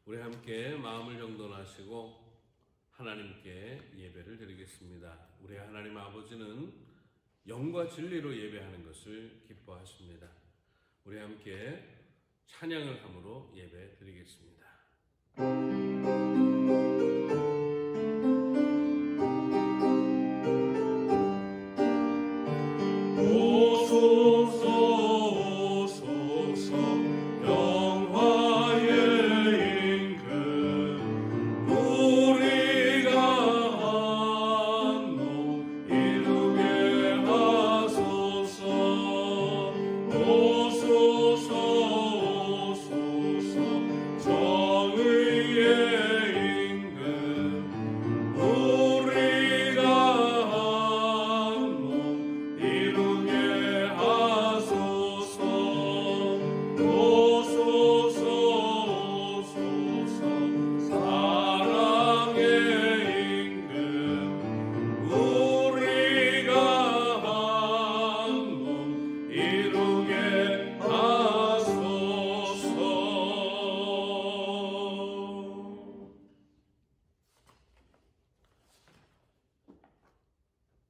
우리 함께 마음을 정돈하시고 하나님께 예배를 드리겠습니다. 우리 하나님 아버지는 영과 진리로 예배하는 것을 기뻐하십니다. 우리 함께 찬양을 함으로 예배 드리겠습니다.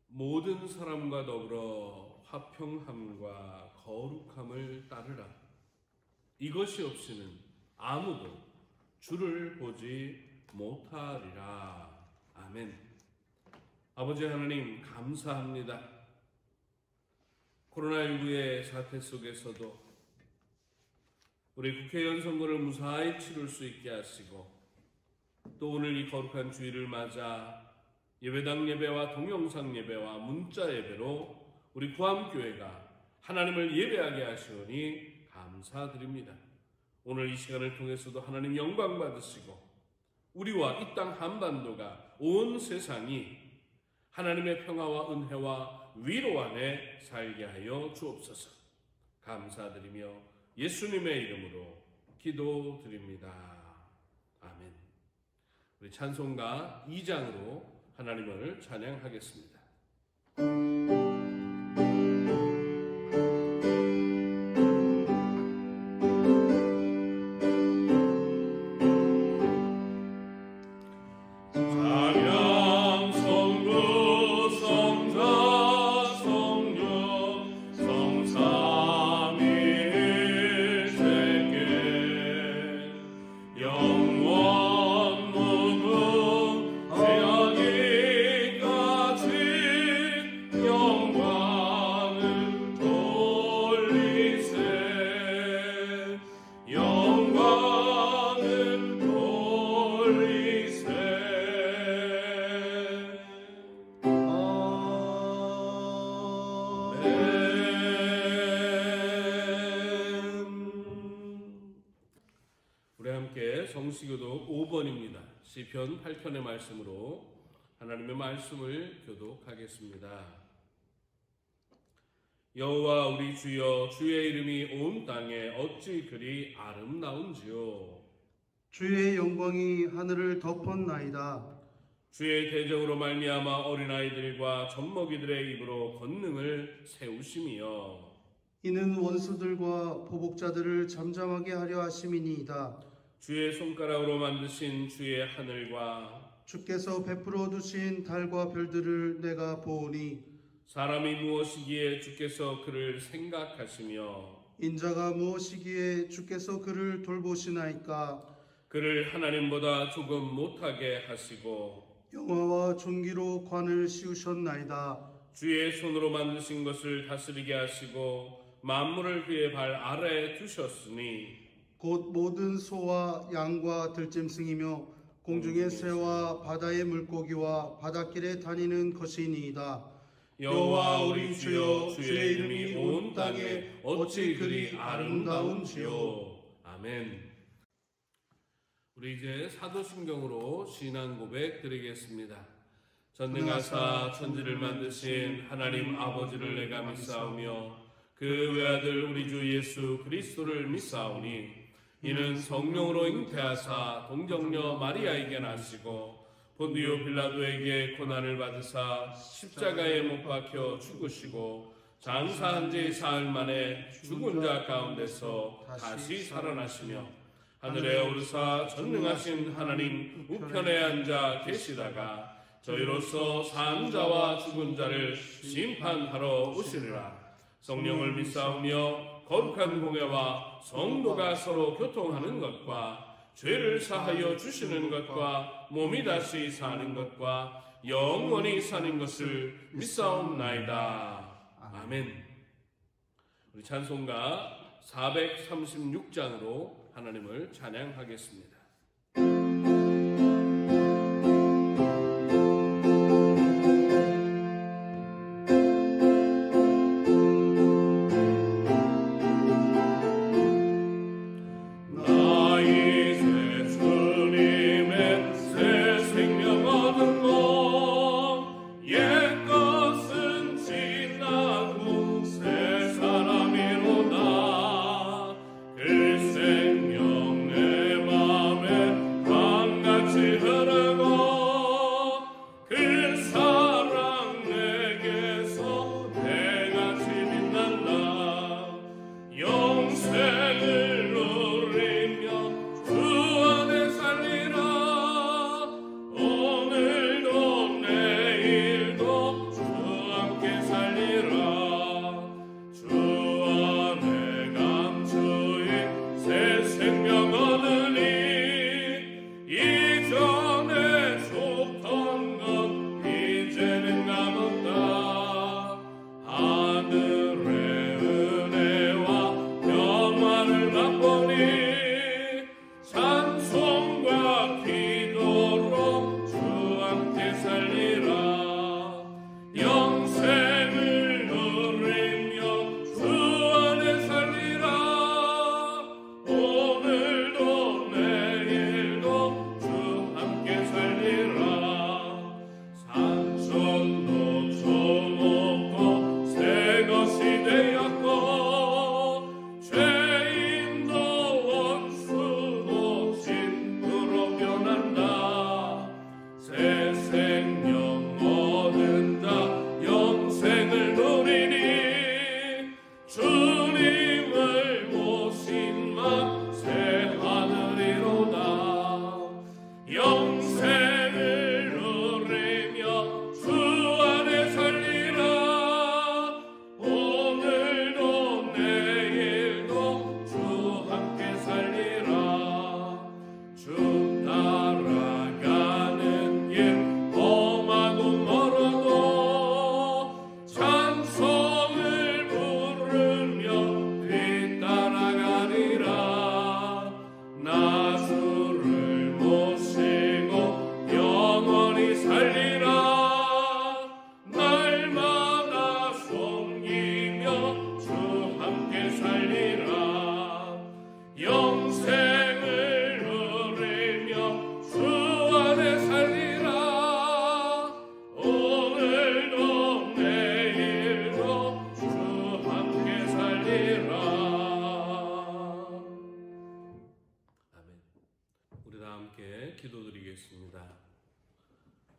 모든 사람과 더불어 화평함과 거룩함을 따르라. 이것이 없이는 아무도 주를 보지 못하리라. 아멘. 아버지 하나님 감사합니다. 코로나19의 사태 속에서도 우리 국회의원 선거를 무사히 치룰 수 있게 하시고 또 오늘 이 거룩한 주일을 맞아 예배당 예배와 동영상 예배와 문자 예배로 우리 구암교회가 하나님을 예배하게 하시오니 감사드립니다. 오늘 이 시간을 통해서도 하나님 영광 받으시고 우리와 이 땅 한반도가 온 세상이 하나님의 평화와 은혜와 위로 안에 살게 하여 주옵소서. 감사드리며 예수님의 이름으로 기도드립니다. 아멘. 우리 찬송가 2장으로 하나님을 찬양하겠습니다. 성시교독 5번입니다. 시편 8편의 말씀으로 하나님의 말씀을 교독하겠습니다. 여호와 우리 주여, 주의 이름이 온 땅에 어찌 그리 아름다운지요. 주의 영광이 하늘을 덮었나이다. 주의 대적으로 말미암아 어린아이들과 젖먹이들의 입으로 권능을 세우심이여. 이는 원수들과 보복자들을 잠잠하게 하려 하심이니이다. 주의 손가락으로 만드신 주의 하늘과 주께서 베풀어 두신 달과 별들을 내가 보오니 사람이 무엇이기에 주께서 그를 생각하시며 인자가 무엇이기에 주께서 그를 돌보시나이까. 그를 하나님보다 조금 못하게 하시고 영화와 존귀로 관을 씌우셨나이다. 주의 손으로 만드신 것을 다스리게 하시고 만물을 그의 발 아래에 두셨으니 곧 모든 소와 양과 들짐승이며 공중의 새와 바다의 물고기와 바닷길에 다니는 것이니이다. 여호와 우리 주여, 주의 이름이 온 땅에 어찌 그리 아름다운지요. 아멘. 우리 이제 사도신경으로 신앙 고백 드리겠습니다. 전능하사 천지를 만드신 하나님 아버지를 내가 믿사오며 그 외아들 우리 주 예수 그리스도를 믿사오니 이는 성령으로 잉태하사 동정녀 마리아에게 나시고 본디오 빌라도에게 고난을 받으사 십자가에 못 박혀 죽으시고 장사한 지 사흘 만에 죽은 자 가운데서 다시 살아나시며 하늘에 오르사 전능하신 하나님 우편에 앉아 계시다가 저희로서 산 자와 죽은 자를 심판하러 오시리라. 성령을 믿사오며 거룩한 공예와 성도가 서로 교통하는 것과 죄를 사하여 주시는 것과 몸이 다시 사는 것과 영원히 사는 것을 믿사옵나이다. 아멘. 우리 찬송가 436장으로 하나님을 찬양하겠습니다.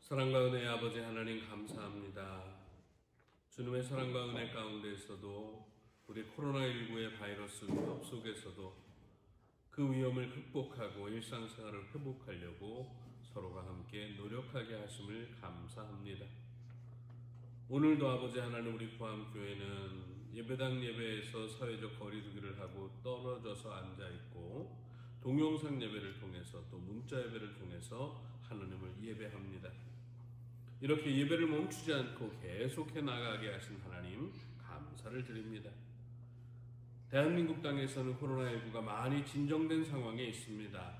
사랑과 은혜의 아버지 하나님 감사합니다. 주님의 사랑과 은혜 가운데에서도 우리 코로나19의 바이러스 위협 속에서도 그 위험을 극복하고 일상생활을 회복하려고 서로가 함께 노력하게 하심을 감사합니다. 오늘도 아버지 하나님 우리 구암교회는 예배당 예배에서 사회적 거리두기를 하고 떨어져서 앉아있고 동영상 예배를 통해서 또 문자 예배를 통해서 하나님을 예배합니다. 이렇게 예배를 멈추지 않고 계속해 나가게 하신 하나님 감사를 드립니다. 대한민국 땅에서는 코로나19가 많이 진정된 상황에 있습니다.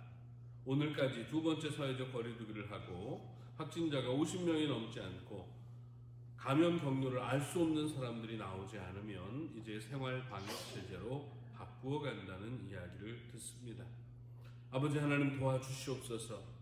오늘까지 두 번째 사회적 거리두기를 하고 확진자가 50명이 넘지 않고 감염 경로를 알 수 없는 사람들이 나오지 않으면 이제 생활 방역 체제로 바꾸어 간다는 이야기를 듣습니다. 아버지 하나님 도와주시옵소서.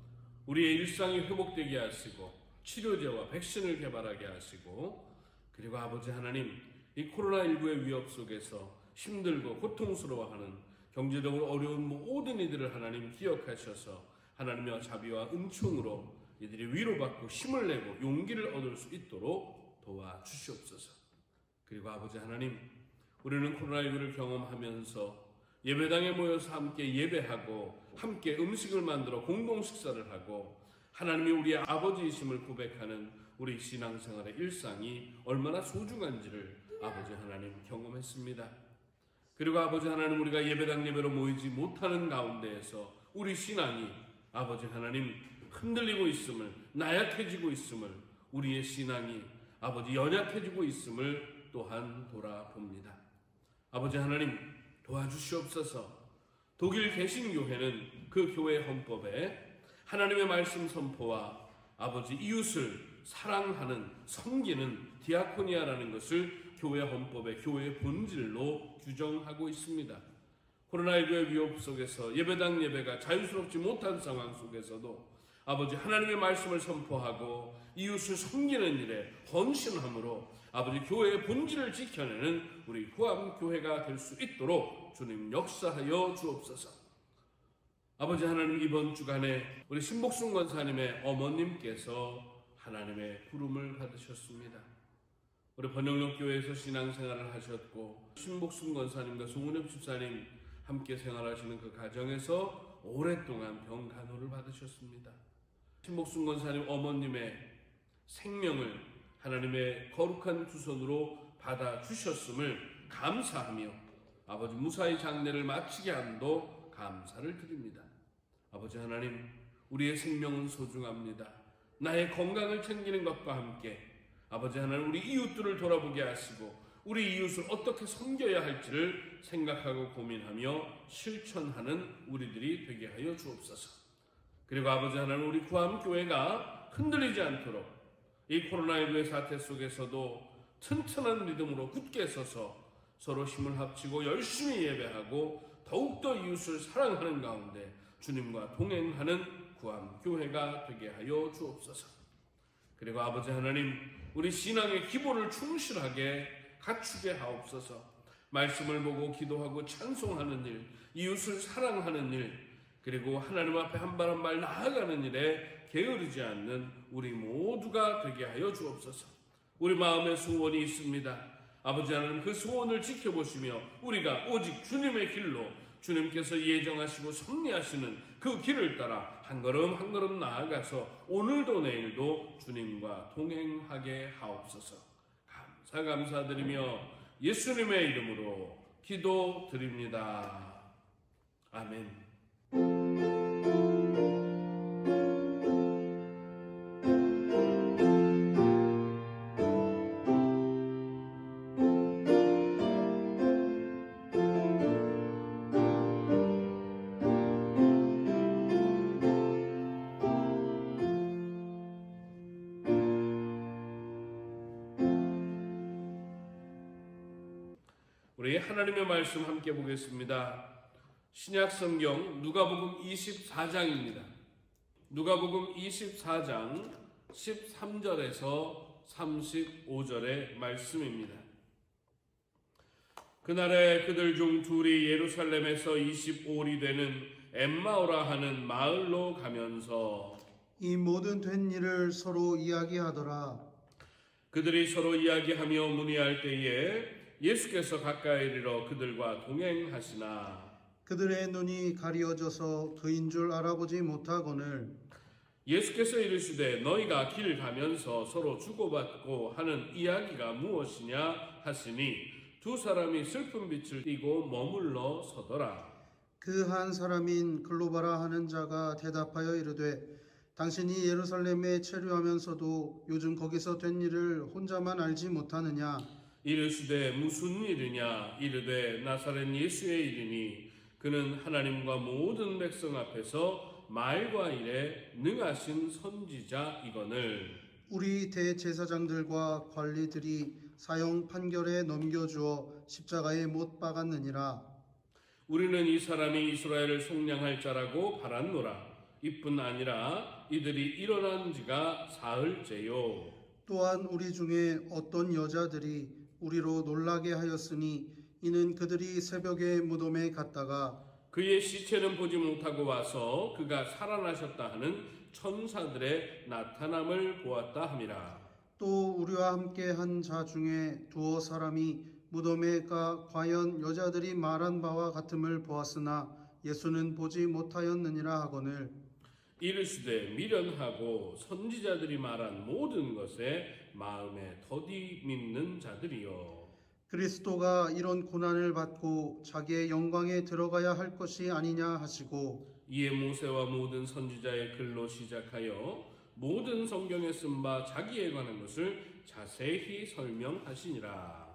우리의 일상이 회복되게 하시고 치료제와 백신을 개발하게 하시고 그리고 아버지 하나님 이 코로나19의 위협 속에서 힘들고 고통스러워하는 경제적으로 어려운 모든 이들을 하나님 기억하셔서 하나님의 자비와 은총으로 이들이 위로받고 힘을 내고 용기를 얻을 수 있도록 도와주시옵소서. 그리고 아버지 하나님 우리는 코로나19를 경험하면서 예배당에 모여서 함께 예배하고 함께 음식을 만들어 공동 식사를 하고 하나님이 우리의 아버지이심을 고백하는 우리 신앙생활의 일상이 얼마나 소중한지를 아버지 하나님 경험했습니다. 그리고 아버지 하나님, 우리가 예배당 예배로 모이지 못하는 가운데에서 우리 신앙이 아버지 하나님 흔들리고 있음을, 나약해지고 있음을, 우리의 신앙이 아버지 연약해지고 있음을 또한 돌아봅니다. 아버지 하나님 도와주시옵소서. 독일 개신교회는 그 교회 헌법에 하나님의 말씀 선포와 아버지 이웃을 사랑하는, 섬기는 디아코니아라는 것을 교회 헌법의 교회의 본질로 규정하고 있습니다. 코로나19의 위협 속에서 예배당 예배가 자유스럽지 못한 상황 속에서도 아버지 하나님의 말씀을 선포하고 이웃을 섬기는 일에 헌신함으로 아버지 교회의 본질을 지켜내는 우리 후암교회가 될 수 있도록 주님 역사하여 주옵소서. 아버지 하나님, 이번 주간에 우리 신복순 권사님의 어머님께서 하나님의 부름을 받으셨습니다. 우리 번영록교회에서 신앙생활을 하셨고 신복순 권사님과 송은엽 집사님 함께 생활하시는 그 가정에서 오랫동안 병간호를 받으셨습니다. 신복순 권사님 어머님의 생명을 하나님의 거룩한 두 손으로 받아주셨음을 감사하며 아버지 무사히 장례를 마치게 함도 감사를 드립니다. 아버지 하나님, 우리의 생명은 소중합니다. 나의 건강을 챙기는 것과 함께 아버지 하나님, 우리 이웃들을 돌아보게 하시고 우리 이웃을 어떻게 섬겨야 할지를 생각하고 고민하며 실천하는 우리들이 되게 하여 주옵소서. 그리고 아버지 하나님, 우리 구암교회가 흔들리지 않도록 이 코로나19의 사태 속에서도 튼튼한 믿음으로 굳게 서서 서로 힘을 합치고 열심히 예배하고 더욱더 이웃을 사랑하는 가운데 주님과 동행하는 구암교회가 되게 하여 주옵소서. 그리고 아버지 하나님, 우리 신앙의 기본을 충실하게 갖추게 하옵소서. 말씀을 보고 기도하고 찬송하는 일, 이웃을 사랑하는 일, 그리고 하나님 앞에 한 발 한 발 나아가는 일에 게으르지 않는 우리 모두가 되게 하여 주옵소서. 우리 마음에 소원이 있습니다. 아버지 하나님, 그 소원을 지켜보시며 우리가 오직 주님의 길로, 주님께서 예정하시고 섭리하시는 그 길을 따라 한 걸음 한 걸음 나아가서 오늘도 내일도 주님과 동행하게 하옵소서. 감사드리며 예수님의 이름으로 기도드립니다. 아멘. 우리 하나님의 말씀 함께 보겠습니다. 신약성경 누가복음 24장입니다. 누가복음 24장 13절에서 35절의 말씀입니다. 그날에 그들 중 둘이 예루살렘에서 25里되는 엠마오라 하는 마을로 가면서 이 모든 된 일을 서로 이야기하더라. 그들이 서로 이야기하며 문의할 때에 예수께서 가까이 이르러 그들과 동행하시나 그들의 눈이 가리어져서 그인 줄 알아보지 못하거늘 예수께서 이르시되 너희가 길 가면서 서로 주고받고 하는 이야기가 무엇이냐 하시니 두 사람이 슬픈 빛을 띠고 머물러 서더라. 그 한 사람인 글로바라 하는 자가 대답하여 이르되 당신이 예루살렘에 체류하면서도 요즘 거기서 된 일을 혼자만 알지 못하느냐. 이르시되 무슨 일이냐. 이르되 나사렛 예수의 일이니 그는 하나님과 모든 백성 앞에서 말과 일에 능하신 선지자이거늘 우리 대제사장들과 관리들이 사형 판결에 넘겨주어 십자가에 못 박았느니라. 우리는 이 사람이 이스라엘을 속량할 자라고 바랐노라. 이뿐 아니라 이들이 일어난 지가 사흘째요. 또한 우리 중에 어떤 여자들이 우리로 놀라게 하였으니 이는 그들이 새벽에 무덤에 갔다가 그의 시체는 보지 못하고 와서 그가 살아나셨다 하는 천사들의 나타남을 보았다 함이라. 또 우리와 함께 한 자 중에 두어 사람이 무덤에가 과연 여자들이 말한 바와 같음을 보았으나 예수는 보지 못하였느니라 하거늘 이르시되 미련하고 선지자들이 말한 모든 것에 마음에 더디 믿는 자들이여. 그리스도가 이런 고난을 받고 자기의 영광에 들어가야 할 것이 아니냐 하시고 이에 모세와 모든 선지자의 글로 시작하여 모든 성경에 쓴 바 자기에 관한 것을 자세히 설명하시니라.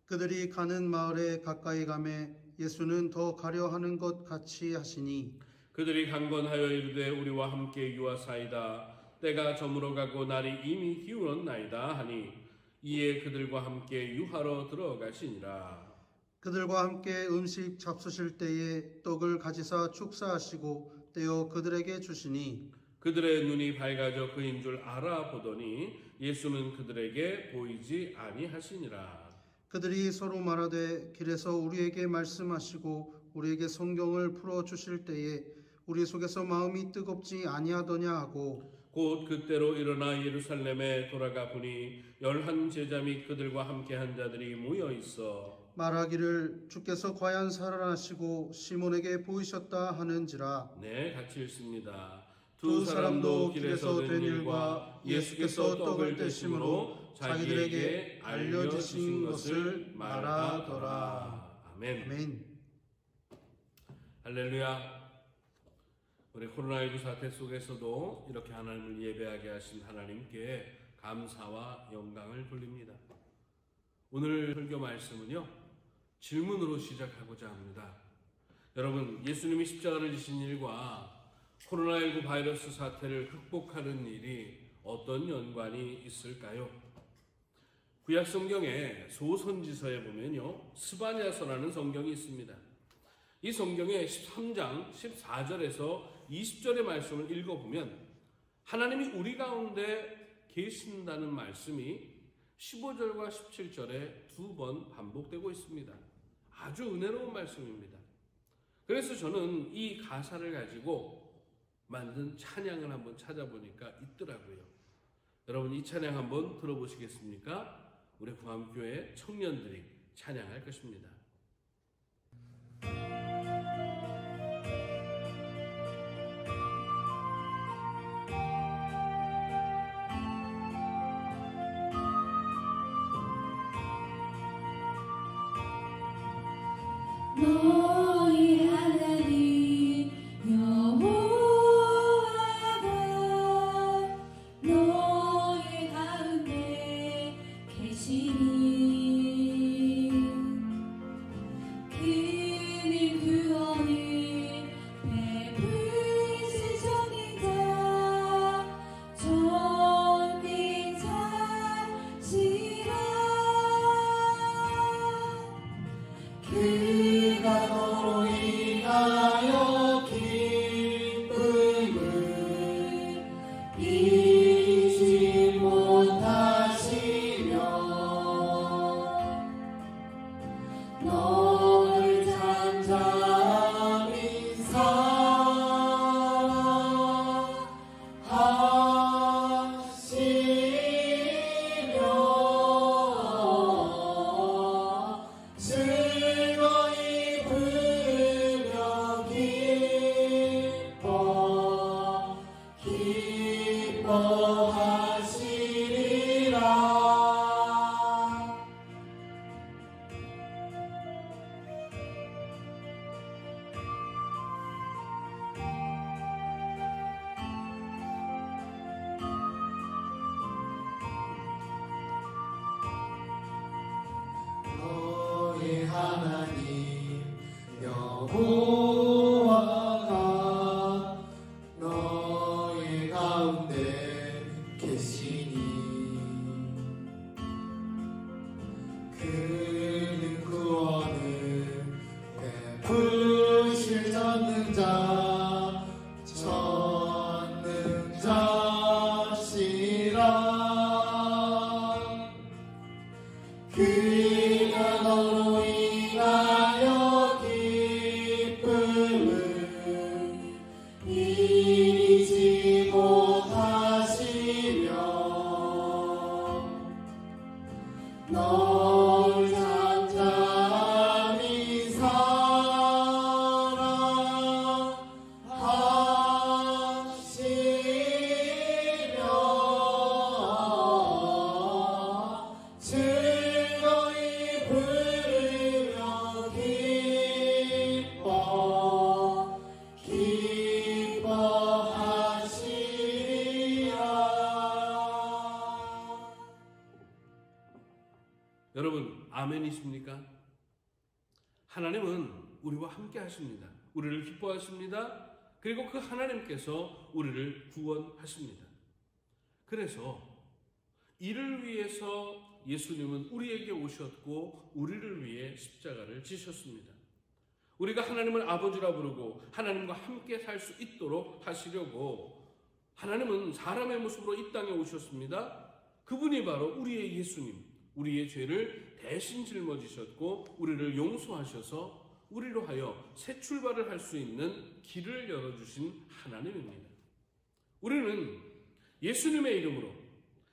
그들이 가는 마을에 가까이 가매 예수는 더 가려 하는 것 같이 하시니 그들이 강건하여 이르되 우리와 함께 유하사이다. 때가 저물어 가고 날이 이미 기울었나이다 하니 이에 그들과 함께 유하러 들어가시니라. 그들과 함께 음식 잡수실 때에 떡을 가지사 축사하시고 떼어 그들에게 주시니 그들의 눈이 밝아져 그인 줄 알아보더니 예수는 그들에게 보이지 아니하시니라. 그들이 서로 말하되 길에서 우리에게 말씀하시고 우리에게 성경을 풀어 주실 때에 우리 속에서 마음이 뜨겁지 아니하더냐 하고 곧 그때로 일어나 예루살렘에 돌아가 보니 11 제자 및 그들과 함께한 자들이 모여 있어 말하기를 주께서 과연 살아나시고 시몬에게 보이셨다 하는지라. 네, 같이 읽습니다. 두 사람도 길에서 된 일과 예수께서 떡을 떼심으로 자기들에게 알려주신 것을 말하더라. 아멘. 아멘. 할렐루야. 우리 코로나19 사태 속에서도 이렇게 하나님을 예배하게 하신 하나님께 감사와 영광을 돌립니다. 오늘 설교 말씀은요, 질문으로 시작하고자 합니다. 여러분, 예수님이 십자가를 지신 일과 코로나19 바이러스 사태를 극복하는 일이 어떤 연관이 있을까요? 구약 성경의 소선지서에 보면요, 스바냐서라는 성경이 있습니다. 이 성경의 13장 14절에서 20절의 말씀을 읽어보면 하나님이 우리 가운데 계신다는 말씀이 15절과 17절에 2번 반복되고 있습니다. 아주 은혜로운 말씀입니다. 그래서 저는 이 가사를 가지고 만든 찬양을 한번 찾아보니까 있더라고요. 여러분, 이 찬양 한번 들어보시겠습니까? 우리 구암교회 청년들이 찬양할 것입니다. 너희 하나님 여호와가 너희 가운데 계시니 그는 구원을 베푸신 전인자 전능자시라. 그가 너로 인하여 기쁨을 잊지 못하시며 너를 잠잠히 사랑하시며 즐거이 부르며 기뻐하시리라. 너희 하나님 여호와가 너희 가운데 계시니 그는 구원을 베푸실 전능자시라. 그가 너로 인하여 기쁨을 잊지 못하시며 너를 잠잠히 여러분, 아멘이십니까? 하나님은 우리와 함께 하십니다. 우리를 기뻐하십니다. 그리고 그 하나님께서 우리를 구원하십니다. 그래서 이를 위해서 예수님은 우리에게 오셨고 우리를 위해 십자가를 지셨습니다. 우리가 하나님을 아버지라 부르고 하나님과 함께 살 수 있도록 하시려고 하나님은 사람의 모습으로 이 땅에 오셨습니다. 그분이 바로 우리의 예수님, 우리의 죄를 대신 짊어지셨고 우리를 용서하셔서 우리로 하여 새 출발을 할 수 있는 길을 열어주신 하나님입니다. 우리는 예수님의 이름으로,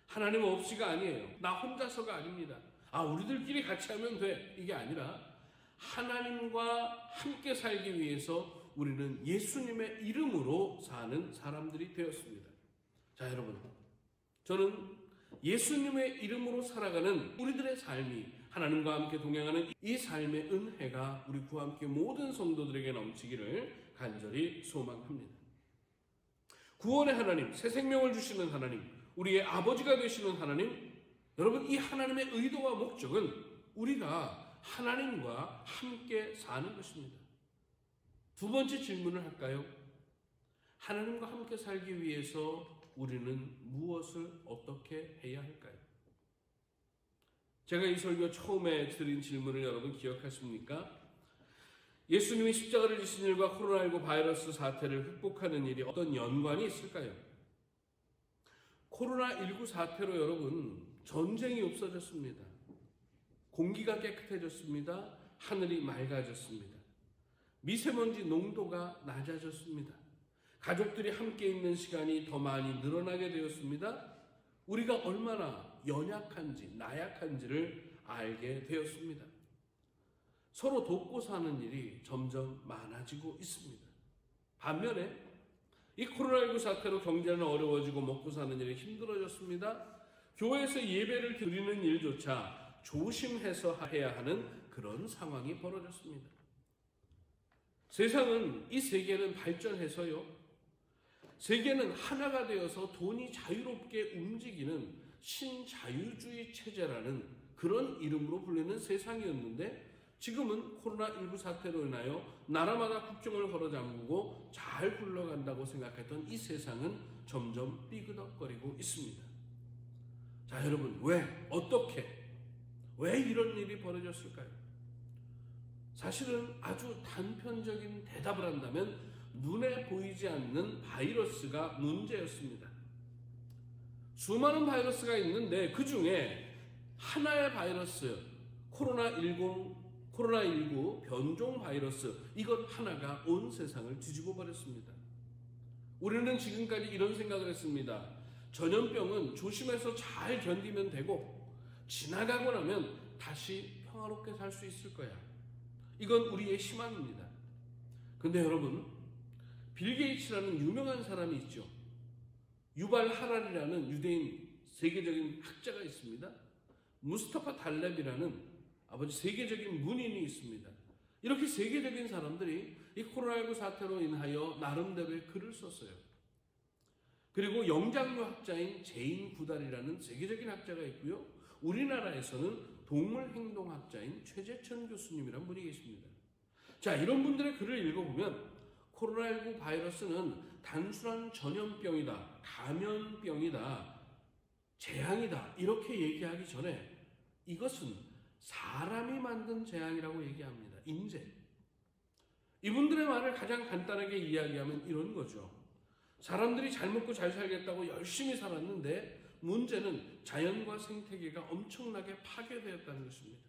하나님 없이가 아니에요. 나 혼자서가 아닙니다. 우리들끼리 같이 하면 돼. 이게 아니라 하나님과 함께 살기 위해서 우리는 예수님의 이름으로 사는 사람들이 되었습니다. 자, 여러분, 저는 예수님의 이름으로 살아가는 우리들의 삶이, 하나님과 함께 동행하는 이 삶의 은혜가 우리 구와 함께 모든 성도들에게 넘치기를 간절히 소망합니다. 구원의 하나님, 새 생명을 주시는 하나님, 우리의 아버지가 되시는 하나님, 여러분, 이 하나님의 의도와 목적은 우리가 하나님과 함께 사는 것입니다. 두 번째 질문을 할까요? 하나님과 함께 살기 위해서 우리는 무엇을 어떻게 해야 할까요? 제가 이 설교 처음에 드린 질문을 여러분 기억하십니까? 예수님이 십자가를 지신 일과 코로나19 바이러스 사태를 극복하는 일이 어떤 연관이 있을까요? 코로나19 사태로 여러분, 전쟁이 없어졌습니다. 공기가 깨끗해졌습니다. 하늘이 맑아졌습니다. 미세먼지 농도가 낮아졌습니다. 가족들이 함께 있는 시간이 더 많이 늘어나게 되었습니다. 우리가 얼마나 연약한지, 나약한지를 알게 되었습니다. 서로 돕고 사는 일이 점점 많아지고 있습니다. 반면에 이 코로나19 사태로 경제는 어려워지고 먹고 사는 일이 힘들어졌습니다. 교회에서 예배를 드리는 일조차 조심해서 해야 하는 그런 상황이 벌어졌습니다. 세상은, 이 세계는 발전해서요, 세계는 하나가 되어서 돈이 자유롭게 움직이는 신자유주의 체제라는 그런 이름으로 불리는 세상이었는데, 지금은 코로나19 사태로 인하여 나라마다 국경을 걸어 잠그고 잘 굴러간다고 생각했던 이 세상은 점점 삐그덕거리고 있습니다. 자, 여러분, 왜 이런 일이 벌어졌을까요? 사실은 아주 단편적인 대답을 한다면 눈에 보이지 않는 바이러스가 문제였습니다. 수많은 바이러스가 있는데 그 중에 하나의 바이러스, 코로나19 변종 바이러스, 이것 하나가 온 세상을 뒤집어 버렸습니다. 우리는 지금까지 이런 생각을 했습니다. 전염병은 조심해서 잘 견디면 되고 지나가고 나면 다시 평화롭게 살 수 있을 거야. 이건 우리의 희망입니다. 근데 여러분, 빌 게이츠라는 유명한 사람이 있죠. 유발 하랄이라는 유대인 세계적인 학자가 있습니다. 무스타파 달렙이라는 아버지 세계적인 문인이 있습니다. 이렇게 세계적인 사람들이 이 코로나19 사태로 인하여 나름대로의 글을 썼어요. 그리고 영장류 학자인 제인 구달이라는 세계적인 학자가 있고요. 우리나라에서는 동물행동학자인 최재천 교수님이라는 분이 계십니다. 자, 이런 분들의 글을 읽어보면 코로나19 바이러스는 단순한 전염병이다, 감염병이다, 재앙이다, 이렇게 얘기하기 전에 이것은 사람이 만든 재앙이라고 얘기합니다. 인재. 이분들의 말을 가장 간단하게 이야기하면 이런 거죠. 사람들이 잘 먹고 잘 살겠다고 열심히 살았는데 문제는 자연과 생태계가 엄청나게 파괴되었다는 것입니다.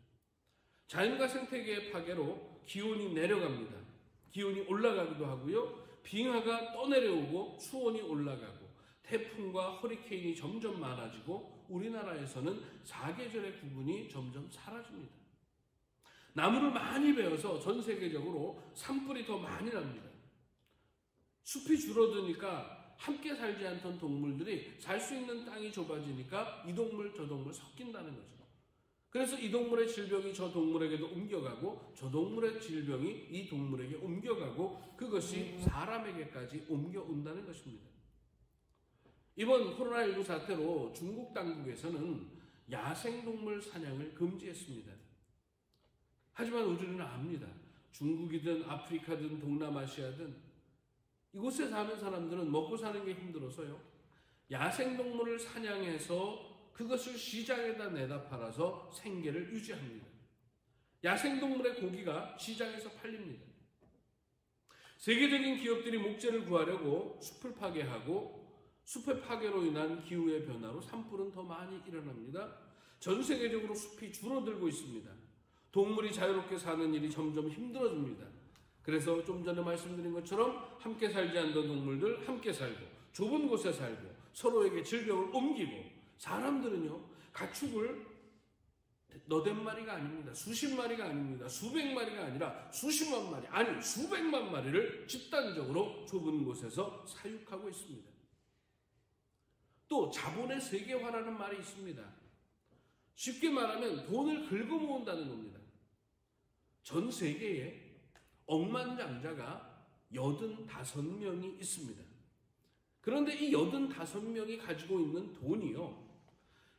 자연과 생태계의 파괴로 기온이 내려갑니다. 기온이 올라가기도 하고요. 빙하가 떠내려오고 수온이 올라가고 태풍과 허리케인이 점점 많아지고 우리나라에서는 사계절의 구분이 점점 사라집니다. 나무를 많이 베어서 전 세계적으로 산불이 더 많이 납니다. 숲이 줄어드니까 함께 살지 않던 동물들이 살 수 있는 땅이 좁아지니까 이 동물 저 동물 섞인다는 거죠. 그래서 이 동물의 질병이 저 동물에게도 옮겨가고 저 동물의 질병이 이 동물에게 옮겨가고 그것이 사람에게까지 옮겨온다는 것입니다. 이번 코로나19 사태로 중국 당국에서는 야생동물 사냥을 금지했습니다. 하지만 우리는 압니다. 중국이든 아프리카든 동남아시아든 이곳에 사는 사람들은 먹고 사는 게 힘들어서요, 야생동물을 사냥해서 그것을 시장에다 내다 팔아서 생계를 유지합니다. 야생동물의 고기가 시장에서 팔립니다. 세계적인 기업들이 목재를 구하려고 숲을 파괴하고 숲의 파괴로 인한 기후의 변화로 산불은 더 많이 일어납니다. 전 세계적으로 숲이 줄어들고 있습니다. 동물이 자유롭게 사는 일이 점점 힘들어집니다. 그래서 좀 전에 말씀드린 것처럼 함께 살지 않던 동물들 함께 살고 좁은 곳에 살고 서로에게 질병을 옮기고, 사람들은요 가축을 너댓 마리가 아닙니다. 수십 마리가 아닙니다. 수백 마리가 아니라 수십만 마리, 아니 수백만 마리를 집단적으로 좁은 곳에서 사육하고 있습니다. 또 자본의 세계화라는 말이 있습니다. 쉽게 말하면 돈을 긁어모은다는 겁니다. 전 세계에 억만장자가 85명이 있습니다. 그런데 이 85명이 가지고 있는 돈이요,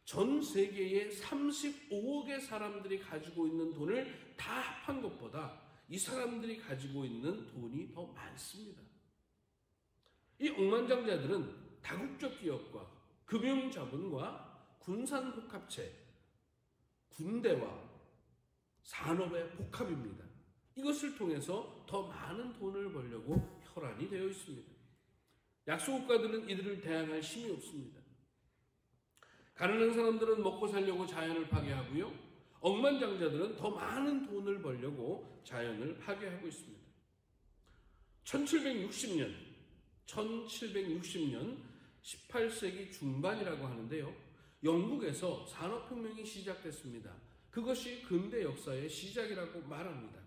전 세계의 35억의 사람들이 가지고 있는 돈을 다 합한 것보다 이 사람들이 가지고 있는 돈이 더 많습니다. 이 억만장자들은 다국적 기업과 금융자본과 군산복합체, 군대와 산업의 복합입니다. 이것을 통해서 더 많은 돈을 벌려고 혈안이 되어 있습니다. 약소국가들은 이들을 대항할 힘이 없습니다. 가난한 사람들은 먹고 살려고 자연을 파괴하고요, 억만장자들은 더 많은 돈을 벌려고 자연을 파괴하고 있습니다. 1760년 18세기 중반이라고 하는데요, 영국에서 산업혁명이 시작됐습니다. 그것이 근대 역사의 시작이라고 말합니다.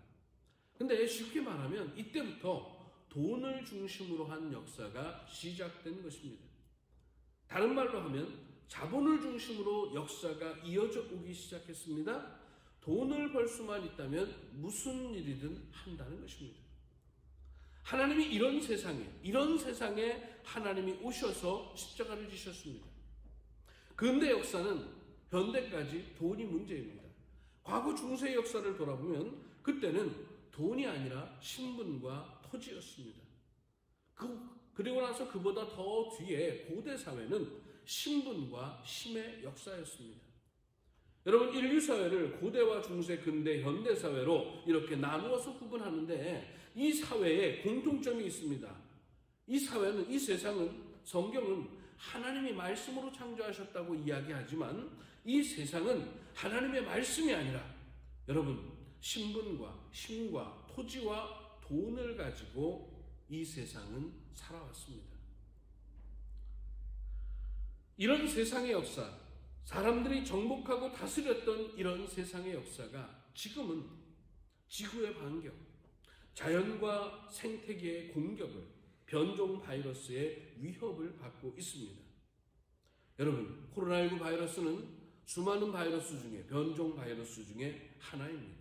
근데 쉽게 말하면 이때부터 돈을 중심으로 한 역사가 시작된 것입니다. 다른 말로 하면 자본을 중심으로 역사가 이어져 오기 시작했습니다. 돈을 벌 수만 있다면 무슨 일이든 한다는 것입니다. 하나님이 이런 세상에 하나님이 오셔서 십자가를 지셨습니다. 근대 역사는 현대까지 돈이 문제입니다. 과거 중세 역사를 돌아보면 그때는 돈이 아니라 신분과 토지였습니다. 그리고 나서 그보다 더 뒤에 고대 사회는 신분과 힘의 역사였습니다. 여러분, 인류 사회를 고대와 중세, 근대, 현대 사회로 이렇게 나누어서 구분하는데 이 사회에 공통점이 있습니다. 이 사회는, 이 세상은, 성경은 하나님이 말씀으로 창조하셨다고 이야기하지만 이 세상은 하나님의 말씀이 아니라 여러분, 신분과 힘과 토지와 돈을 가지고 이 세상은 살아왔습니다. 이런 세상의 역사, 사람들이 정복하고 다스렸던 이런 세상의 역사가 지금은 지구의 반경, 자연과 생태계의 공격을, 변종 바이러스의 위협을 받고 있습니다. 여러분, 코로나19 바이러스는 수많은 바이러스 중에, 변종 바이러스 중에 하나입니다.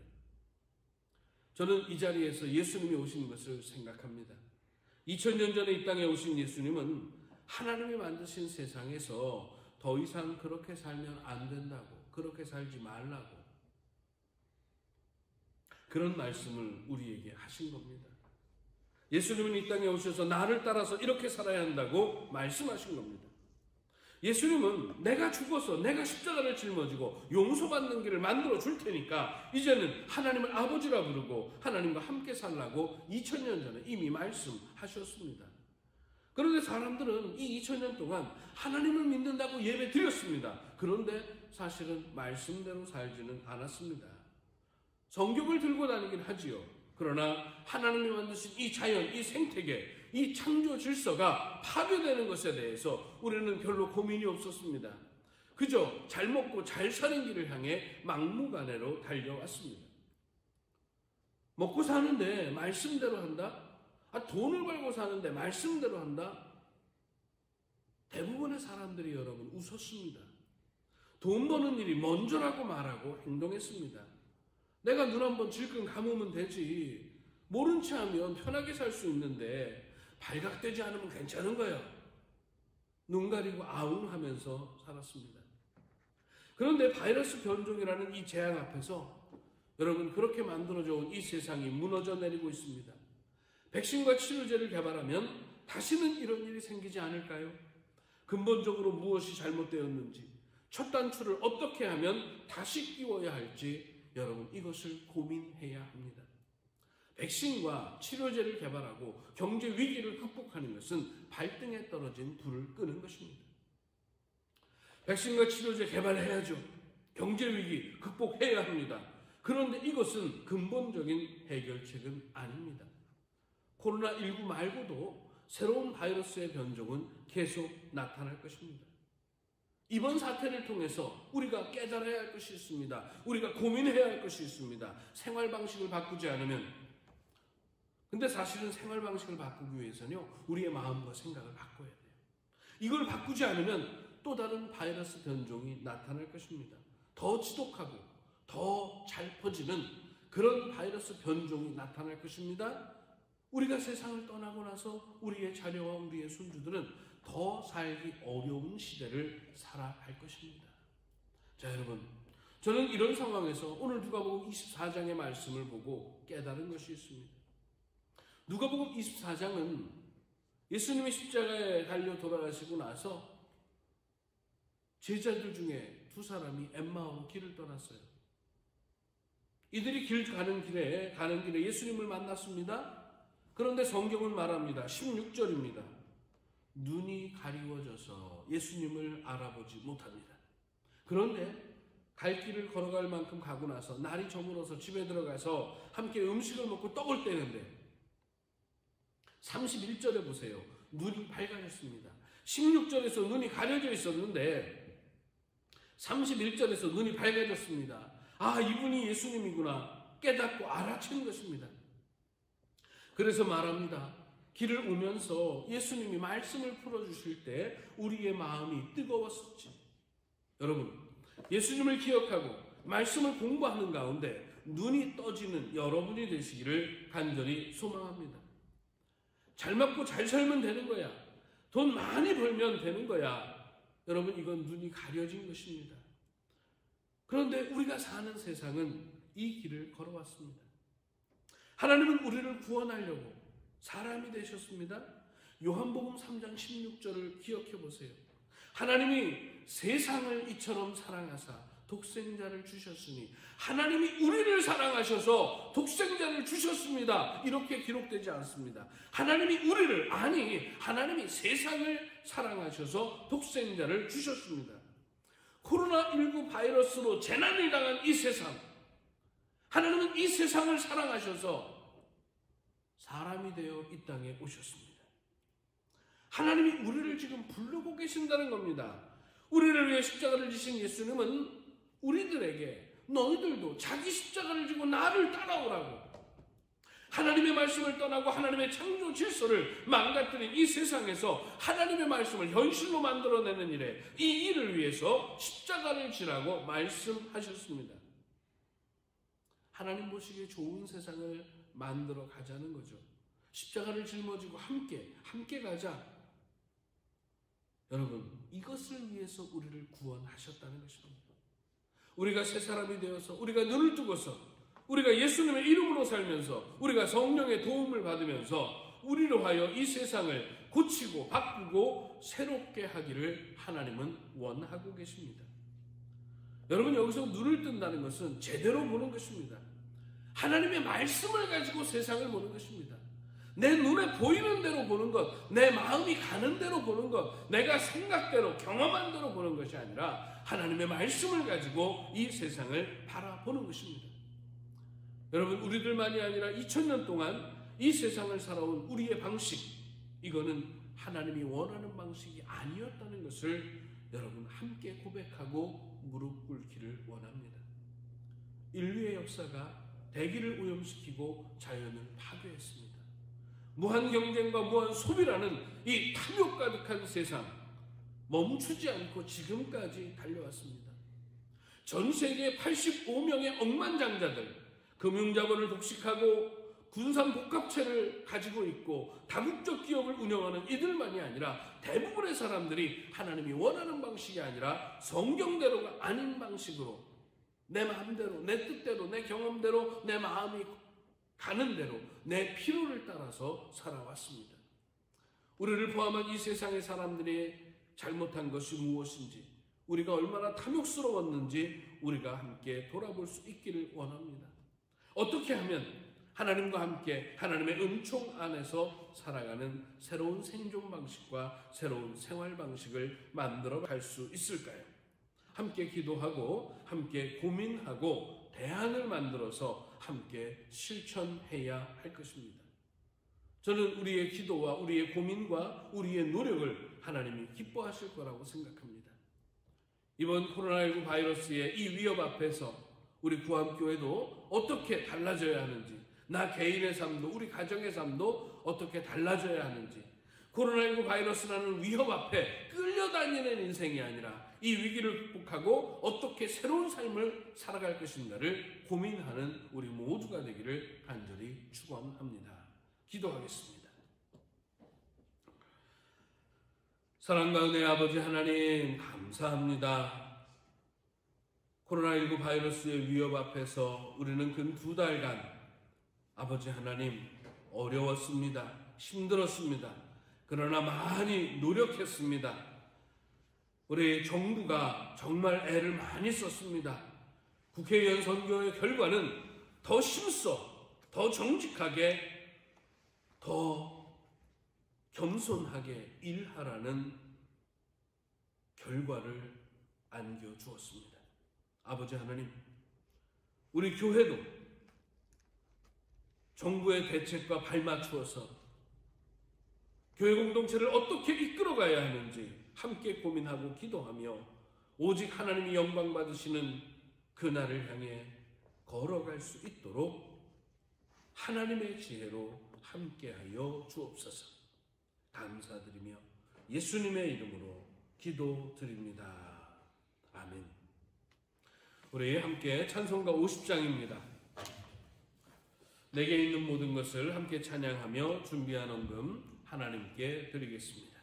저는 이 자리에서 예수님이 오신 것을 생각합니다. 2000년 전에 이 땅에 오신 예수님은 하나님이 만드신 세상에서 더 이상 그렇게 살면 안 된다고, 그렇게 살지 말라고, 그런 말씀을 우리에게 하신 겁니다. 예수님은 이 땅에 오셔서 나를 따라서 이렇게 살아야 한다고 말씀하신 겁니다. 예수님은 내가 죽어서 내가 십자가를 짊어지고 용서받는 길을 만들어 줄 테니까 이제는 하나님을 아버지라 부르고 하나님과 함께 살라고 2000년 전에 이미 말씀하셨습니다. 그런데 사람들은 이 2000년 동안 하나님을 믿는다고 예배 드렸습니다. 그런데 사실은 말씀대로 살지는 않았습니다. 성경을 들고 다니긴 하지요. 그러나 하나님이 만드신 이 자연, 이 생태계, 이 창조 질서가 파괴되는 것에 대해서 우리는 별로 고민이 없었습니다. 그저 잘 먹고 잘 사는 길을 향해 막무가내로 달려왔습니다. 먹고 사는데 말씀대로 한다? 돈을 벌고 사는데 말씀대로 한다? 대부분의 사람들이 여러분 웃었습니다. 돈 버는 일이 먼저라고 말하고 행동했습니다. 내가 눈 한번 질끈 감으면 되지, 모른 채 하면 편하게 살 수 있는데 발각되지 않으면 괜찮은 거야. 눈 가리고 아웅 하면서 살았습니다. 그런데 바이러스 변종이라는 이 재앙 앞에서 여러분, 그렇게 만들어져 온 이 세상이 무너져 내리고 있습니다. 백신과 치료제를 개발하면 다시는 이런 일이 생기지 않을까요? 근본적으로 무엇이 잘못되었는지, 첫 단추를 어떻게 하면 다시 끼워야 할지 여러분, 이것을 고민해야 합니다. 백신과 치료제를 개발하고 경제 위기를 극복하는 것은 발등에 떨어진 불을 끄는 것입니다. 백신과 치료제 개발해야죠. 경제 위기 극복해야 합니다. 그런데 이것은 근본적인 해결책은 아닙니다. 코로나19 말고도 새로운 바이러스의 변종은 계속 나타날 것입니다. 이번 사태를 통해서 우리가 깨달아야 할 것이 있습니다. 우리가 고민해야 할 것이 있습니다. 생활 방식을 바꾸지 않으면, 근데 사실은 생활 방식을 바꾸기 위해서는요, 우리의 마음과 생각을 바꿔야 돼요. 이걸 바꾸지 않으면 또 다른 바이러스 변종이 나타날 것입니다. 더 지독하고 더 잘 퍼지는 그런 바이러스 변종이 나타날 것입니다. 우리가 세상을 떠나고 나서 우리의 자녀와 우리의 손주들은 더 살기 어려운 시대를 살아갈 것입니다. 자, 여러분, 저는 이런 상황에서 오늘 누가복음 24장의 말씀을 보고 깨달은 것이 있습니다. 누가복음 24장은 예수님이 십자가에 달려 돌아가시고 나서 제자들 중에 두 사람이 엠마오로 길을 떠났어요. 이들이 가는 길에 예수님을 만났습니다. 그런데 성경은 말합니다. 16절입니다. 눈이 가리워져서 예수님을 알아보지 못합니다. 그런데 갈 길을 걸어갈 만큼 가고 나서 날이 저물어서 집에 들어가서 함께 음식을 먹고 떡을 떼는데 31절에 보세요. 눈이 밝아졌습니다. 16절에서 눈이 가려져 있었는데 31절에서 눈이 밝아졌습니다. 아, 이분이 예수님이구나 깨닫고 알아챈 것입니다. 그래서 말합니다. 길을 오면서 예수님이 말씀을 풀어주실 때 우리의 마음이 뜨거웠었지. 여러분, 예수님을 기억하고 말씀을 공부하는 가운데 눈이 떠지는 여러분이 되시기를 간절히 소망합니다. 잘 먹고 잘 살면 되는 거야. 돈 많이 벌면 되는 거야. 여러분, 이건 눈이 가려진 것입니다. 그런데 우리가 사는 세상은 이 길을 걸어왔습니다. 하나님은 우리를 구원하려고 사람이 되셨습니다. 요한복음 3장 16절을 기억해 보세요. 하나님이 세상을 이처럼 사랑하사 독생자를 주셨으니 하나님이 우리를 사랑하셔서 독생자를 주셨습니다. 이렇게 기록되지 않습니다. 하나님이 하나님이 세상을 사랑하셔서 독생자를 주셨습니다. 코로나19 바이러스로 재난을 당한 이 세상, 하나님은 이 세상을 사랑하셔서 사람이 되어 이 땅에 오셨습니다. 하나님이 우리를 지금 부르고 계신다는 겁니다. 우리를 위해 십자가를 지신 예수님은 우리들에게 너희들도 자기 십자가를 지고 나를 따라오라고, 하나님의 말씀을 떠나고 하나님의 창조 질서를 망가뜨린 이 세상에서 하나님의 말씀을 현실로 만들어내는 일에 이 일을 위해서 십자가를 지라고 말씀하셨습니다. 하나님 보시기에 좋은 세상을 만들어 가자는 거죠. 십자가를 짊어지고 함께 가자. 여러분, 이것을 위해서 우리를 구원하셨다는 것입니다. 우리가 새 사람이 되어서 우리가 눈을 뜨고서 우리가 예수님의 이름으로 살면서 우리가 성령의 도움을 받으면서 우리로 하여 이 세상을 고치고 바꾸고 새롭게 하기를 하나님은 원하고 계십니다. 여러분, 여기서 눈을 뜬다는 것은 제대로 보는 것입니다. 하나님의 말씀을 가지고 세상을 보는 것입니다. 내 눈에 보이는 대로 보는 것, 내 마음이 가는 대로 보는 것, 내가 생각대로 경험한 대로 보는 것이 아니라 하나님의 말씀을 가지고 이 세상을 바라보는 것입니다. 여러분, 우리들만이 아니라 2000년 동안 이 세상을 살아온 우리의 방식, 이거는 하나님이 원하는 방식이 아니었다는 것을 여러분 함께 고백하고 무릎 꿇기를 원합니다. 인류의 역사가 대기를 오염시키고 자연을 파괴했습니다. 무한 경쟁과 무한 소비라는 이 탐욕 가득한 세상, 멈추지 않고 지금까지 달려왔습니다. 전 세계 85명의 억만장자들, 금융자본을 독식하고 군산 복합체를 가지고 있고 다국적 기업을 운영하는 이들만이 아니라 대부분의 사람들이 하나님이 원하는 방식이 아니라 성경대로가 아닌 방식으로 내 마음대로, 내 뜻대로, 내 경험대로, 내 마음이 가는 대로 내 필요를 따라서 살아왔습니다. 우리를 포함한 이 세상의 사람들이 잘못한 것이 무엇인지, 우리가 얼마나 탐욕스러웠는지 우리가 함께 돌아볼 수 있기를 원합니다. 어떻게 하면 하나님과 함께 하나님의 은총 안에서 살아가는 새로운 생존 방식과 새로운 생활 방식을 만들어 갈 수 있을까요? 함께 기도하고 함께 고민하고 대안을 만들어서 함께 실천해야 할 것입니다. 저는 우리의 기도와 우리의 고민과 우리의 노력을 하나님이 기뻐하실 거라고 생각합니다. 이번 코로나19 바이러스의 이 위협 앞에서 우리 구암교회도 어떻게 달라져야 하는지, 나 개인의 삶도 우리 가정의 삶도 어떻게 달라져야 하는지, 코로나19 바이러스라는 위협 앞에 끌려다니는 인생이 아니라 이 위기를 극복하고 어떻게 새로운 삶을 살아갈 것인가를 고민하는 우리 모두가 되기를 간절히 축원합니다. 기도하겠습니다. 사랑과 은혜의 아버지 하나님, 감사합니다. 코로나19 바이러스의 위협 앞에서 우리는 근 2달간 아버지 하나님 어려웠습니다. 힘들었습니다. 그러나 많이 노력했습니다. 우리 정부가 정말 애를 많이 썼습니다. 국회의원 선거의 결과는 더 힘써, 더 정직하게, 더 겸손하게 일하라는 결과를 안겨주었습니다. 아버지 하나님, 우리 교회도 정부의 대책과 발맞추어서 교회 공동체를 어떻게 이끌어가야 하는지 함께 고민하고 기도하며 오직 하나님이 영광 받으시는 그날을 향해 걸어갈 수 있도록 하나님의 지혜로 함께하여 주옵소서. 감사드리며 예수님의 이름으로 기도드립니다. 아멘. 우리 함께 찬송가 50장입니다. 내게 있는 모든 것을 함께 찬양하며 준비한 헌금 하나님께 드리겠습니다.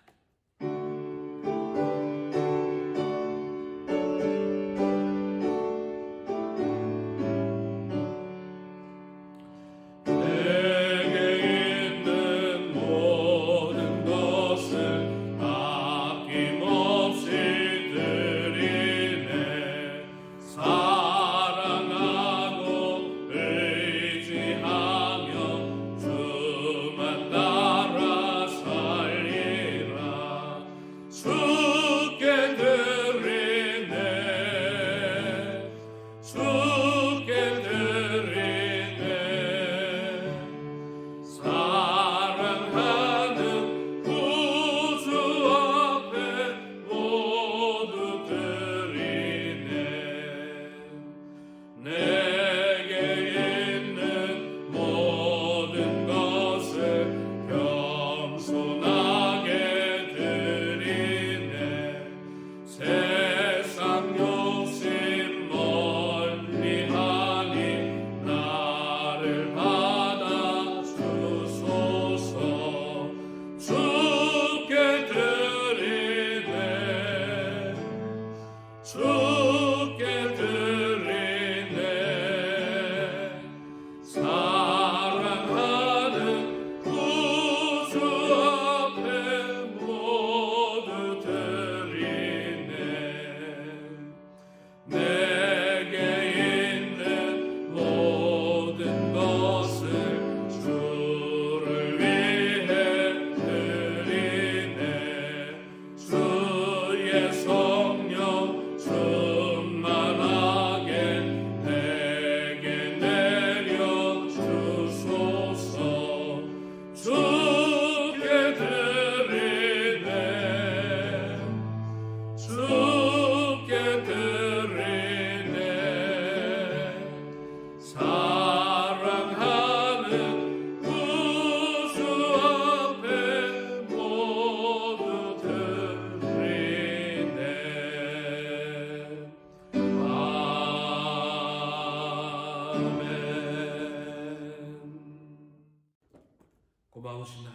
고마우신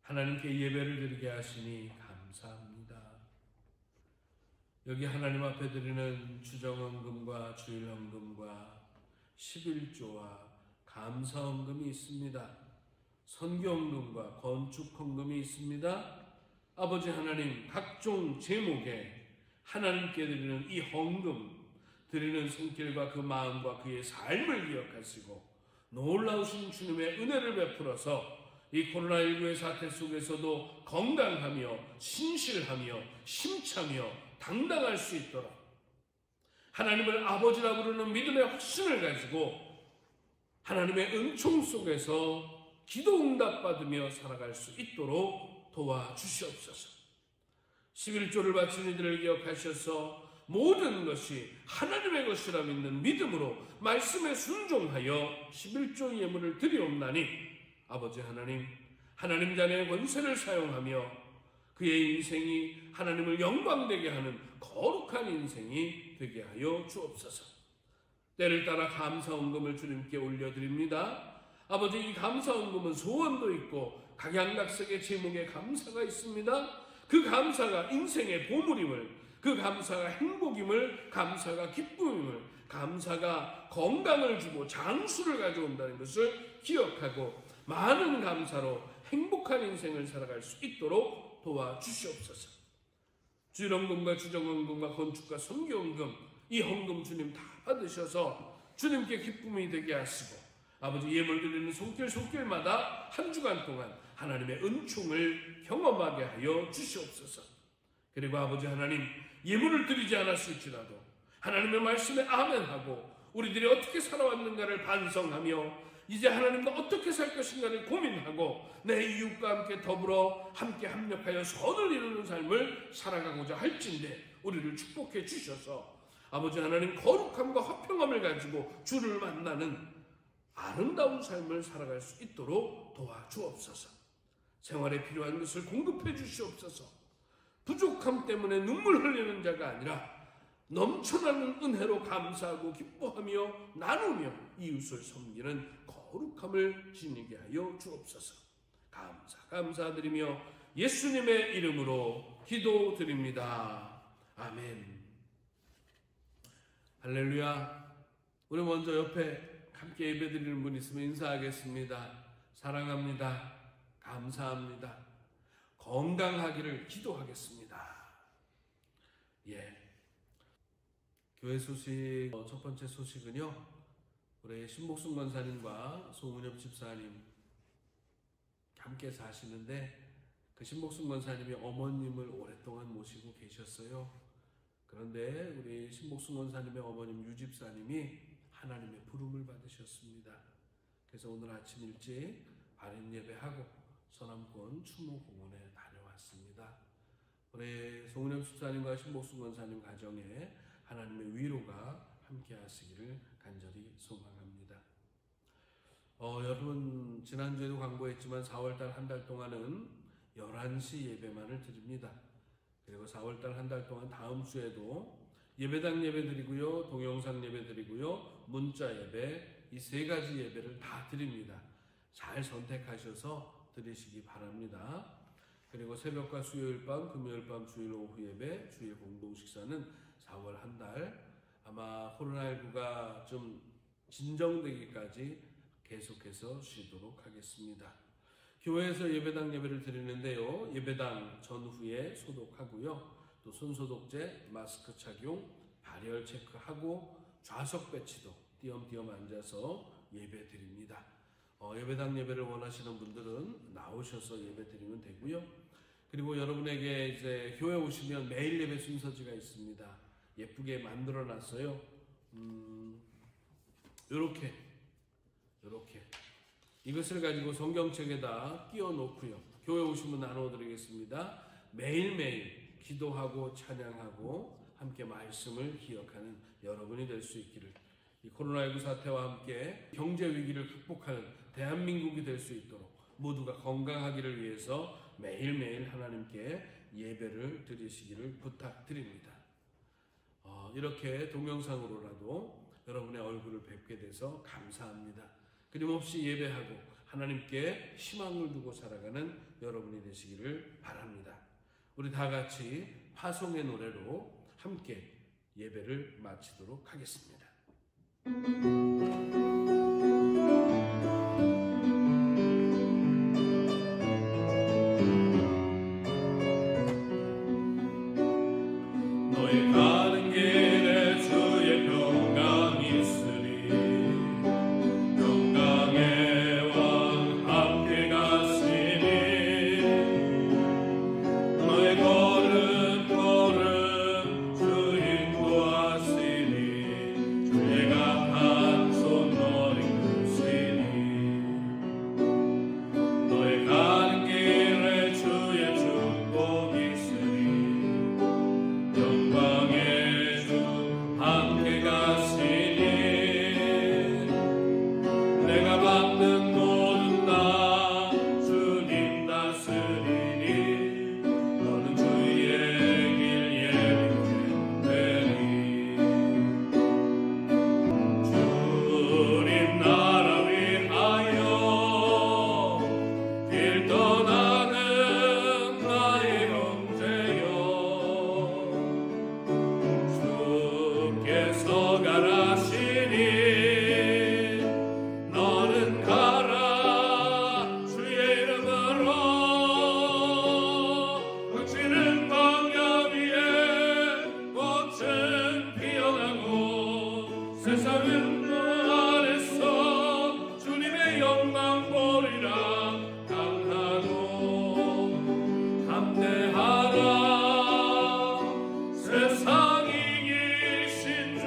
하나님께 예배를 드리게 하시니 감사합니다. 여기 하나님 앞에 드리는 주정헌금과 주일헌금과 11조와 감사헌금이 있습니다. 선교헌금과 건축헌금이 있습니다. 아버지 하나님, 각종 제목에 하나님께 드리는 이 헌금 드리는 손길과 그 마음과 그의 삶을 기억하시고 놀라우신 주님의 은혜를 베풀어서 이 코로나19의 사태 속에서도 건강하며 신실하며 심차며 당당할 수 있도록 하나님을 아버지라 부르는 믿음의 확신을 가지고 하나님의 은총 속에서 기도 응답받으며 살아갈 수 있도록 도와주시옵소서. 11조를 바친 이들을 기억하셔서 모든 것이 하나님의 것이라 믿는 믿음으로 말씀에 순종하여 11조 예물을 드리옵나니 아버지 하나님 자녀의 권세를 사용하며 그의 인생이 하나님을 영광되게 하는 거룩한 인생이 되게 하여 주옵소서. 때를 따라 감사헌금을 주님께 올려드립니다. 아버지, 이 감사헌금은 소원도 있고 각양각색의 제목에 감사가 있습니다. 그 감사가 인생의 보물임을, 그 감사가 행복임을, 감사가 기쁨임을, 감사가 건강을 주고 장수를 가져온다는 것을 기억하고 많은 감사로 행복한 인생을 살아갈 수 있도록 도와주시옵소서. 주일헌금과 주정헌금과 건축과 선교헌금, 이 헌금 주님 다 받으셔서 주님께 기쁨이 되게 하시고 아버지 예물 드리는 손길마다 한 주간 동안 하나님의 은총을 경험하게 하여 주시옵소서. 그리고 아버지 하나님, 예물을 드리지 않았을지라도 하나님의 말씀에 아멘하고 우리들이 어떻게 살아왔는가를 반성하며 이제 하나님과 어떻게 살 것인가를 고민하고 내 이웃과 함께 더불어 함께 합력하여 선을 이루는 삶을 살아가고자 할진대 우리를 축복해 주셔서 아버지 하나님, 거룩함과 화평함을 가지고 주를 만나는 아름다운 삶을 살아갈 수 있도록 도와주옵소서. 생활에 필요한 것을 공급해 주시옵소서. 부족함 때문에 눈물 흘리는 자가 아니라 넘쳐나는 은혜로 감사하고 기뻐하며 나누며 이웃을 섬기는 거룩함을 지니게 하여 주옵소서. 감사드리며 예수님의 이름으로 기도드립니다. 아멘. 할렐루야. 우리 먼저 옆에 함께 예배드리는 분 있으면 인사하겠습니다. 사랑합니다. 감사합니다. 건강하기를 기도하겠습니다. 교회 소식, 첫 번째 소식은요, 우리 신복순 권사님과 송은엽 집사님 함께 사시는데 그 신복순 권사님이 어머님을 오랫동안 모시고 계셨어요. 그런데 우리 신복순 권사님의 어머님 유 집사님이 하나님의 부름을 받으셨습니다. 그래서 오늘 아침 일찍 발인 예배하고 서남권 추모공원에 다녀왔습니다. 우리 송은엽 집사님과 신복순 권사님 가정에 하나님의 위로가 함께 하시기를 간절히 소망합니다. 여러분, 지난주에도 광고했지만 4월달 한 달 동안은 11시 예배만을 드립니다. 그리고 4월달 한 달 동안 다음 주에도 예배당 예배 드리고요, 동영상 예배 드리고요, 문자 예배, 이 세 가지 예배를 다 드립니다. 잘 선택하셔서 드리시기 바랍니다. 그리고 새벽과 수요일 밤, 금요일 밤, 주일 오후 예배, 주일 공동 식사는 4월 한 달, 아마 코로나19가 좀 진정되기까지 계속해서 쉬도록 하겠습니다. 교회에서 예배당 예배를 드리는데요, 예배당 전후에 소독하고요, 또 손소독제, 마스크 착용, 발열 체크하고 좌석 배치도 띄엄띄엄 앉아서 예배 드립니다. 예배당 예배를 원하시는 분들은 나오셔서 예배 드리면 되고요. 그리고 여러분에게 이제 교회 오시면 매일 예배 순서지가 있습니다. 예쁘게 만들어 놨어요. 요렇게 이것을 가지고 성경책에다 끼워 놓고요, 교회 오시면 나눠 드리겠습니다. 매일매일 기도하고 찬양하고 함께 말씀을 기억하는 여러분이 될 수 있기를, 이 코로나19 사태와 함께 경제 위기를 극복하는 대한민국이 될 수 있도록 모두가 건강하기를 위해서 매일매일 하나님께 예배를 드리시기를 부탁드립니다. 이렇게 동영상으로라도 여러분의 얼굴을 뵙게 돼서 감사합니다. 끊임없이 예배하고 하나님께 희망을 두고 살아가는 여러분이 되시기를 바랍니다. 우리 다 같이 파송의 노래로 함께 예배를 마치도록 하겠습니다. 너의 가는 길에 주의 평강이 있으리. 평강의 왕 함께 가시니 너의 걸음 걸음 주 인도하시니 주의 강한 손 너를 이끄시니 너의 가는 길에 주의 축복이 있으리. 영광의 주 함께 가시니 내가 받는 모든 나 주님 다스리니 너는 주의 길 예비되리. 주님 나라 위하여 길 떠나는 나의 형제여 주께서 가라시니 너는 가라 주의 이름으로. 거칠은 광야 위에 꽃은 피어나고 세상은 그 안에서 주님의 영광 보리라. 강하고 담대하라 세상 이기신 주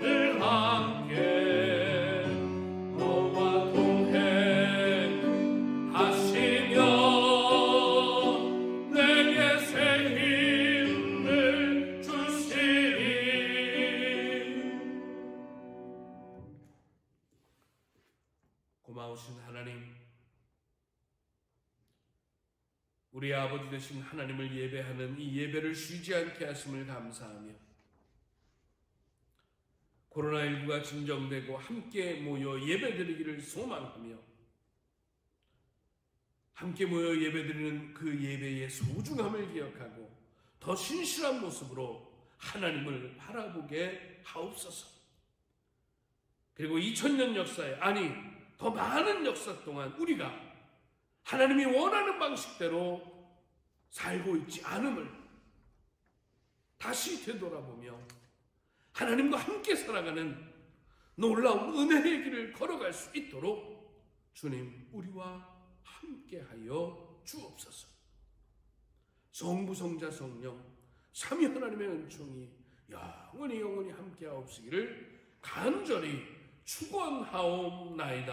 늘 함께 너와 동행하시며 내게 새 힘을 주시리. 고마우신 하나님, 우리 아버지 되신 하나님을 예배하는 이 예배를 쉬지 않게 하심을 감사하며 코로나19가 진정되고 함께 모여 예배드리기를 소망하며 함께 모여 예배드리는 그 예배의 소중함을 기억하고 더 신실한 모습으로 하나님을 바라보게 하옵소서. 그리고 2000년 역사에, 아니 더 많은 역사 동안 우리가 하나님이 원하는 방식대로 살고 있지 않음을 다시 되돌아보며 하나님과 함께 살아가는 놀라운 은혜의 길을 걸어갈 수 있도록 주님 우리와 함께하여 주옵소서. 성부 성자 성령 삼위 하나님의 은총이 영원히 함께하옵시기를 간절히 축원하옵나이다.